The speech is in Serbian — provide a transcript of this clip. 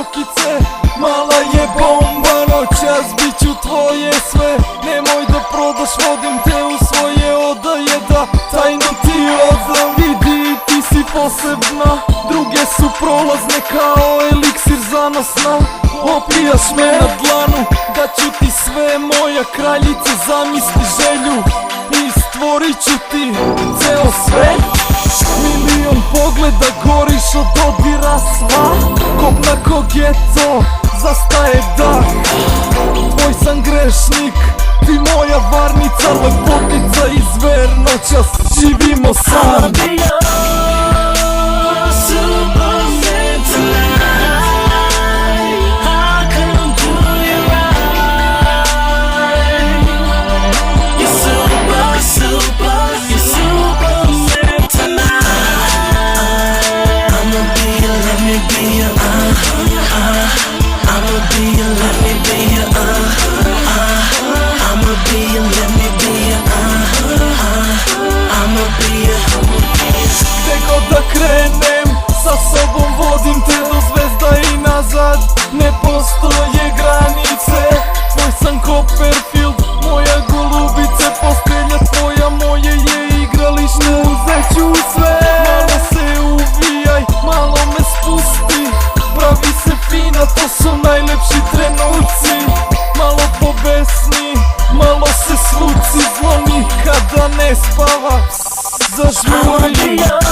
šljokice. Mala je bomba noćas, biću tvoje sve. Nemoj da prodaš, vodim te u svoje odaje, da tajno ti odam. Vidi, ti si posebna, druge su prolazne kao eliksir zanosna. Opijaš me na dlanu, da ću ti sve, moja kraljice, zamisli želju i stvorit ću ti ceo svet. Milion pogleda, goriš od dodira sva, kopna ko geto, zastaje dah. Tvoj sam grešnik, ti moja varnica, lepotica i zver, noćas živimo sam. Gde god da krenem, sa sobom vodim te do zvezda i nazad. Ne postoje granice, tvoj sam Copperfield, moja golubice. Postelja tvoja, moje je igralište, uzet ću sve. Malo se uvijaj, malo me spusti, pravi se fina, to su najlepši trenuci. Malo pobesni, malo se svuci, zlo nikada ne spava, zažmuri.